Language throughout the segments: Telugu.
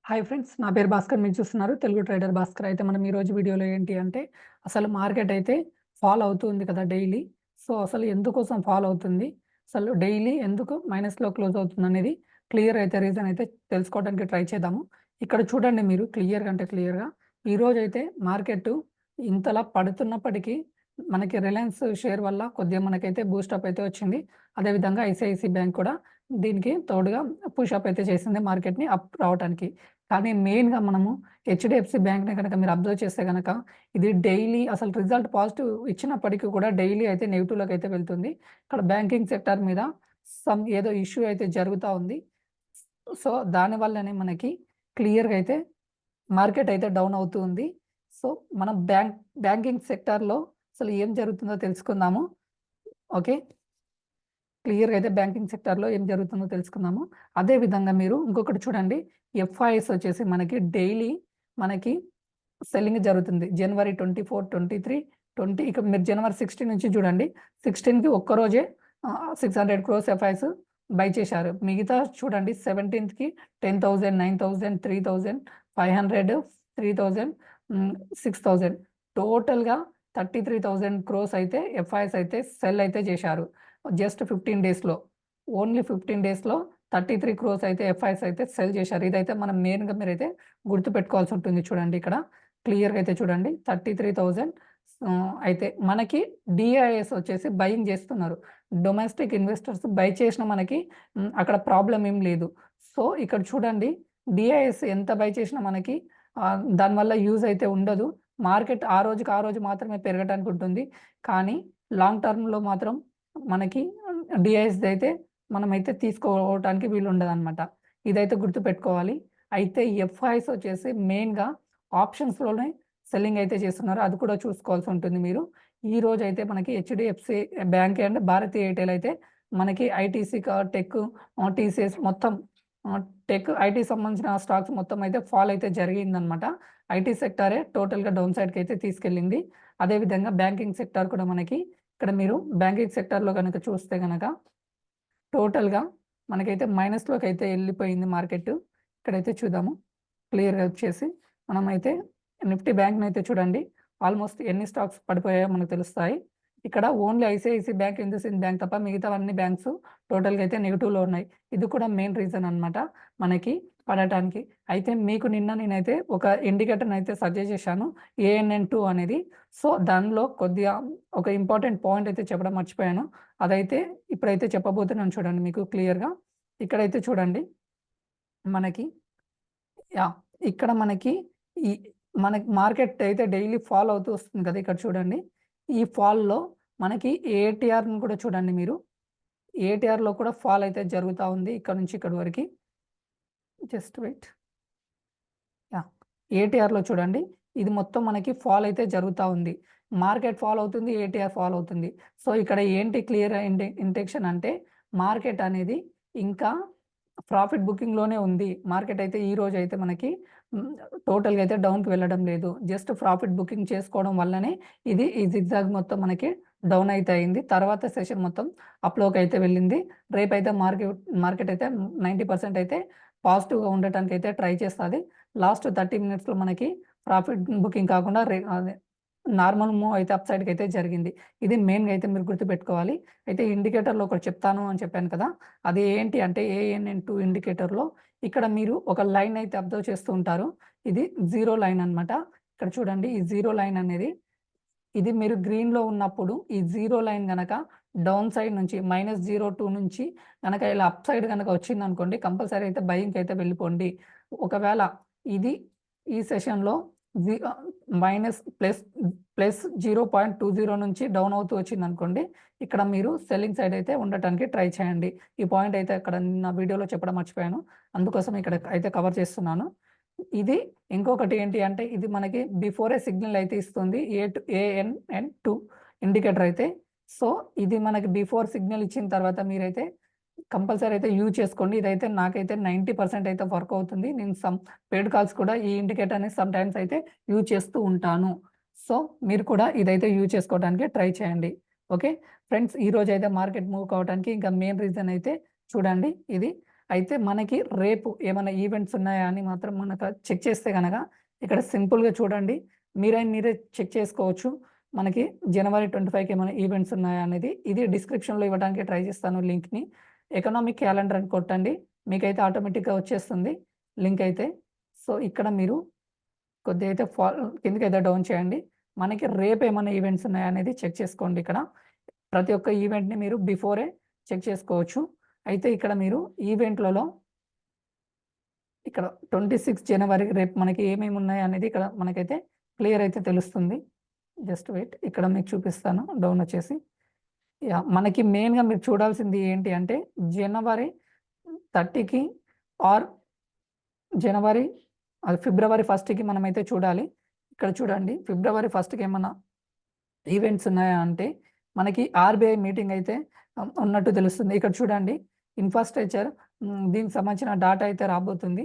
హాయ్ ఫ్రెండ్స్, నా పేరు భాస్కర్. మీరు చూస్తున్నారు తెలుగు ట్రేడర్ భాస్కర్. అయితే మనం ఈరోజు వీడియోలో ఏంటి అంటే అసలు మార్కెట్ అయితే ఫాల్ అవుతుంది కదా డైలీ. సో అసలు ఎందుకోసం ఫాల్ అవుతుంది, అసలు డైలీ ఎందుకు మైనస్లో క్లోజ్ అవుతుంది అనేది క్లియర్ అయితే రీజన్ అయితే తెలుసుకోవడానికి ట్రై చేద్దాము. ఇక్కడ చూడండి, మీరు క్లియర్గా అంటే క్లియర్గా ఈరోజు అయితే మార్కెట్ ఇంతలా పడుతున్నప్పటికీ మనకి రిలయన్స్ షేర్ వల్ల కొద్దిగా మనకైతే బూస్టప్ అయితే వచ్చింది. అదేవిధంగా ఐసిఐసి బ్యాంక్ కూడా దీనికి తోడుగా పుషప్ అయితే చేసింది మార్కెట్ని అప్ రావడానికి. కానీ మెయిన్‌గా మనము హెచ్‌డిఎఫ్‌సి బ్యాంక్‌ని గనక మీరు అబ్జర్వ్ చేస్తే గనక ఇది డైలీ అసలు రిజల్ట్ పాజిటివ్ ఇచ్చినప్పటికీ కూడా డైలీ అయితే నెగెటివ్‌లోకి వెళ్తుంది. ఇక్కడ బ్యాంకింగ్ సెక్టార్ మీద ఏదో ఇష్యూ అయితే జరుగుతా ఉంది. సో దానివల్లనే మనకి క్లియర్‌గా అయితే మార్కెట్ అయితే డౌన్ అవుతూ ఉంది. సో మనం బ్యాంకింగ్ సెక్టార్‌లో అసలు ఏం జరుగుతుందో తెలుసుకుందాము. ఓకే. క్లియర్‌గా అయితే బ్యాంకింగ్ సెక్టార్‌లో ఏం జరుగుతుందో తెలుసుకుందాము. అదే విధంగా మీరు ఇంకొకటి చూడండి, ఎఫ్ఐఎస్ వచ్చేసి మనకి డైలీ మనకి సెల్లింగ్ జరుగుతుంది. జనవరి 24, 23, 20 ఇక మీరు జనవరి 16 నుంచి చూడండి. 16కి ఒక్కరోజే 600 క్రోర్స్ ఎఫ్ఐఎస్ బై చేశారు. మిగతా చూడండి 17కి 10,000, 9,000, 3,000, 500, 3,000, 6,000 టోటల్‌గా 33,000 క్రోర్స్ అయితే ఎఫ్ఐఎస్ అయితే సెల్ అయితే చేశారు. జస్ట్ 15 డేస్‌లో. ఓన్లీ 15 డేస్‌లో 33 క్రోర్స్ అయితే ఎఫ్ఐఎస్ అయితే సెల్ చేశారు. ఇదైతే మనం మెయిన్‌గా మీరైతే గుర్తుపెట్టుకోవాల్సి ఉంటుంది. చూడండి ఇక్కడ క్లియర్‌గా అయితే చూడండి 33,000 అయితే మనకి డిఐఎస్ వచ్చేసి బయింగ్ చేస్తున్నారు. డొమెస్టిక్ ఇన్వెస్టర్స్ బై చేసిన మనకి అక్కడ ప్రాబ్లమ్ ఏం లేదు. సో ఇక్కడ చూడండి, డిఐఎస్ ఎంత బై చేసినా మనకి దానివల్ల యూజ్ అయితే ఉండదు. మార్కెట్ ఆ రోజుకి ఆ రోజు మాత్రమే పెరగటానికి ఉంటుంది. కానీ లాంగ్ టర్మ్‌లో మాత్రం మనకి డిఐఎస్‌ది అయితే మనమైతే తీసుకోవటానికి వీలుండదనమాట. ఇదైతే గుర్తుపెట్టుకోవాలి. అయితే ఎఫ్ఐఎస్ వచ్చేసి మెయిన్‌గా ఆప్షన్స్‌లోనే సెల్లింగ్ అయితే చేస్తున్నారు. అది కూడా చూసుకోవాల్సి ఉంటుంది మీరు. ఈరోజైతే మనకి HDFC bank and Bharti Airtel అయితే మనకి ఐటీసీ టెక్, టీసీఎస్ మొత్తం టెక్, ఐటీ సంబంధించిన స్టాక్స్ మొత్తం అయితే ఫాల్ అయితే జరిగిందనమాట. ఐటీ సెక్టారే టోటల్‌గా డౌన్ సైడ్‌కి అయితే తీసుకెళ్ళింది. అదేవిధంగా బ్యాంకింగ్ సెక్టార్ కూడా మనకి ఇక్కడ మీరు బ్యాంకింగ్ సెక్టార్‌లో గనక చూస్తే గనక టోటల్‌గా మనకైతే మైనస్‌లోకి అయితే ఎళ్ళిపోయింది మార్కెట్. ఇక్కడైతే చూద్దాము క్లియర్‌గా వచ్చేసి. మనమైతే నిఫ్టీ బ్యాంక్‌నైతే చూడండి, ఆల్మోస్ట్ ఎన్ని స్టాక్స్ పడిపోయాయో మనకు తెలుస్తాయి. ఇక్కడ only ICICI bank, IndusInd bank తప్ప మిగతావన్నీ బ్యాంక్స్ టోటల్‌గా అయితే నెగెటివ్‌లో ఉన్నాయి. ఇది కూడా మెయిన్ రీజన్ అనమాట మనకి పడటానికి. అయితే మీకు నిన్న నేనైతే ఒక ఇండికేటర్‌ని అయితే సజెస్ట్ చేశాను, ఏఎన్ఎన్2 అనేది. సో దానిలో కొద్దిగా ఒక ఇంపార్టెంట్ పాయింట్ అయితే చెప్పడం మర్చిపోయాను. అదైతే ఇప్పుడైతే చెప్పబోతున్నాను చూడండి మీకు క్లియర్‌గా. ఇక్కడైతే చూడండి మనకి యాహ్! ఇక్కడ మనకి ఈ మనకి మార్కెట్ అయితే డైలీ ఫాల్ అవుతూ వస్తుంది కదా! ఇక్కడ చూడండి. ఈ ఫాల్‌లో మనకి ఏటీఆర్‌ని కూడా చూడండి మీరు. ఏటీఆర్‌లో కూడా ఫాల్ అయితే జరుగుతా ఉంది. ఇక్కడ నుంచి ఇక్కడి వరకి. Just wait. యాహ్! ఏటీఆర్‌లో చూడండి, ఇది మొత్తం మనకి ఫాల్ అయితే జరుగుతా ఉంది. మార్కెట్ ఫాల్ అవుతుంది, ఏటీఆర్ ఫాల్ అవుతుంది. సో ఇక్కడ ఏంటి క్లియర్ ఇంటెన్షన్ అంటే మార్కెట్ అనేది ఇంకా ప్రాఫిట్ బుకింగ్‌లోనే ఉంది. మార్కెట్ అయితే ఈరోజు అయితే మనకి హ్మ్, టోటల్‌గా అయితే డౌన్‌కి వెళ్ళడం లేదు. జస్ట్ ప్రాఫిట్ బుకింగ్ చేసుకోవడం వల్లనే ఈ జిగ్‌జాగ్ మొత్తం మనకి డౌన్ అయితే అయింది. తర్వాత సెషన్ మొత్తం అప్‌లోకి అయితే వెళ్ళింది. రేపైతే మార్కెట్ అయితే 90% అయితే పాజిటివ్‌గా ఉండటానికి అయితే ట్రై చేస్తది. లాస్ట్ 30 మినిట్స్‌లో మనకి ప్రాఫిట్ బుకింగ్ కాకుండా అదే నార్మల్ మూవ్ అయితే అప్ సైడ్‌కి అయితే జరిగింది. ఇది మెయిన్‌గా అయితే మీరు గుర్తుపెట్టుకోవాలి. అయితే ఇండికేటర్‌లో ఒకటి చెప్తాను అని చెప్పాను కదా! అది ఏంటి అంటే ఏఎన్ఎన్2 ఇండికేటర్‌లో ఇక్కడ మీరు ఒక లైన్ అయితే అబ్జర్వ్ చేస్తూ ఉంటారు. ఇది జీరో లైన్ అన్నమాట. ఇక్కడ చూడండి, ఈ జీరో లైన్ అనేది ఇది మీరు గ్రీన్‌లో ఉన్నప్పుడు ఈ జీరో లైన్ గనక డౌన్ సైడ్ నుంచి -02 నుంచి గనక ఇలా అప్ సైడ్ గనక వచ్చిందనుకోండి, కంపల్సరీ అయితే బయింగ్‌కైతే వెళ్ళిపోండి. ఒకవేళ ఇది ఈ సెషన్‌లో జి ఆహ్, మైనస్ ప్లస్ ప్లస్ 0.20 నుంచి డౌన్ అవుతూ వచ్చిందనుకోండి, ఇక్కడ మీరు సెల్లింగ్ సైడ్ అయితే ఉండటానికి ట్రై చేయండి. ఈ పాయింట్ అయితే అక్కడ నిన్న వీడియోలో చెప్పడం మర్చిపోయాను. అందుకోసం ఇక్కడ అయితే కవర్ చేస్తున్నాను. ఇది ఇంకొకటి ఏంటి అంటే ఇది మనకి బిఫోరే సిగ్నల్ అయితే ఇస్తుంది. ఏఎన్ఎన్2 ఇండికేటర్ అయితే. సో ఇది మనకి బిఫోర్ సిగ్నల్ ఇచ్చిన తర్వాత మీరైతే కంపల్సరీ అయితే యూజ్ చేసుకోండి. ఇదైతే నాకైతే 90% అయితే వర్క్ అవుతుంది. నేను పెయిడ్ కాల్స్ కూడా ఈ ఇండికేటర్‌ని సమ్‌టైమ్స్ అయితే యూజ్ చేస్తూ ఉంటాను. సో మీరు కూడా ఇదైతే యూజ్ చేసుకోవడానికి ట్రై చేయండి. ఓకే. ఫ్రెండ్స్, ఈరోజైతే మార్కెట్ మూవ్ కావడానికి ఇంకా మెయిన్ రీజన్ అయితే చూడండి ఇది. అయితే మనకి రేపు ఏమైనా ఈవెంట్స్ ఉన్నాయా అని మాత్రం మనకు చెక్ చేస్తే గనక ఇక్కడ సింపుల్‌గా చూడండి. మీరే చెక్ చేసుకోవచ్చు. మనకి జనవరి 25కి ఏమైనా ఈవెంట్స్ ఉన్నాయా అనేది. ఇది డిస్క్రిప్షన్‌లో ఇవ్వడానికి ట్రై చేస్తాను లింక్‌ని. ఎకనామిక్ క్యాలెండర్ అని కొట్టండి. మీకైతే ఆటోమేటిక్‌గా వచ్చేస్తుంది లింక్ అయితే. సో, ఇక్కడ మీరు కొద్దిగా అయితే కిందకైతే డౌన్ చేయండి. మనకి రేపు ఏమైనా ఈవెంట్స్ ఉన్నాయా అనేది చెక్ చేసుకోండి ఇక్కడ. ప్రతి ఒక్క ఈవెంట్‌ని మీరు బిఫోరే చెక్ చేసుకోవచ్చు. అయితే ఇక్కడ మీరు ఈవెంట్‌లలో ఇక్కడ 26 జనవరి రేపు మనకి ఏమేమి ఉన్నాయి అనేది ఇక్కడ మనకైతే క్లియర్ అయితే తెలుస్తుంది. Just wait. ఇక్కడ మీకు చూపిస్తాను డౌన్ వచ్చేసి. యాహ్! మనకి మెయిన్‌గా మీరు చూడాల్సింది ఏంటి అంటే జనవరి 30కి ఆర్ జనవరి ఫిబ్రవరి 1కి మనమైతే చూడాలి. ఇక్కడ చూడండి ఫిబ్రవరి 1కి ఏమన్నా ఈవెంట్స్ ఉన్నాయా అంటే మనకి ఆర్‌బీఐ మీటింగ్ అయితే ఉన్నట్టు తెలుస్తుంది. ఇక్కడ చూడండి ఇన్‌ఫ్రాస్ట్రక్చర్ దీనికి సంబంధించిన డాటా అయితే రాబోతుంది.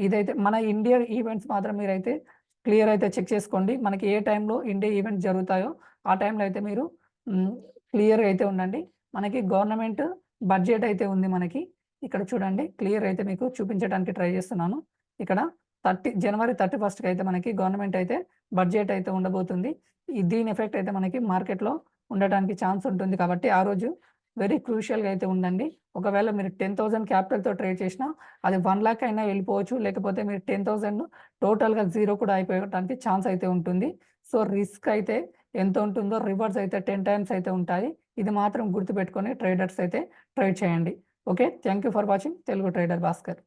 ఇదైతే మన ఇండియా ఈవెంట్స్ మాత్రం మీరైతే క్లియర్ అయితే చెక్ చేసుకోండి. మనకి ఏ టైంలో ఇండియా ఈవెంట్స్ జరుగుతాయో ఆ టైంలో అయితే మీరు హ్మ్, క్లియర్‌గా అయితే ఉండండి. మనకి గవర్నమెంట్ బడ్జెట్ అయితే ఉంది మనకి. ఇక్కడ చూడండి క్లియర్ అయితే మీకు చూపించడానికి ట్రై చేస్తున్నాను. ఇక్కడ జనవరి 31కి అయితే మనకి గవర్నమెంట్ అయితే బడ్జెట్ అయితే ఉండబోతుంది. దీని ఎఫెక్ట్ అయితే మనకి మార్కెట్‌లో ఉండటానికి ఛాన్స్ ఉంటుంది కాబట్టి ఆ రోజు వెరీ క్రూషియల్‌గా అయితే ఉండండి. ఒకవేళ మీరు 10,000 క్యాపిటల్‌తో ట్రేడ్ చేసినా అది 1,00,000 అయినా వెళ్ళిపోవచ్చు. లేకపోతే మీరు 10,000 టోటల్‌గా జీరో కూడా అయిపోవటానికి ఛాన్స్ అయితే ఉంటుంది. సో, రిస్క్ అయితే ఎంత ఉంటుందో రివార్డ్స్ అయితే 10 టైమ్స్ అయితే ఉంటాయి. ఇది మాత్రం గుర్తుపెట్టుకొని ట్రేడర్స్ అయితే ట్రేడ్ చేయండి. Okay. Thank you for watching Telugu trader Bhaskar.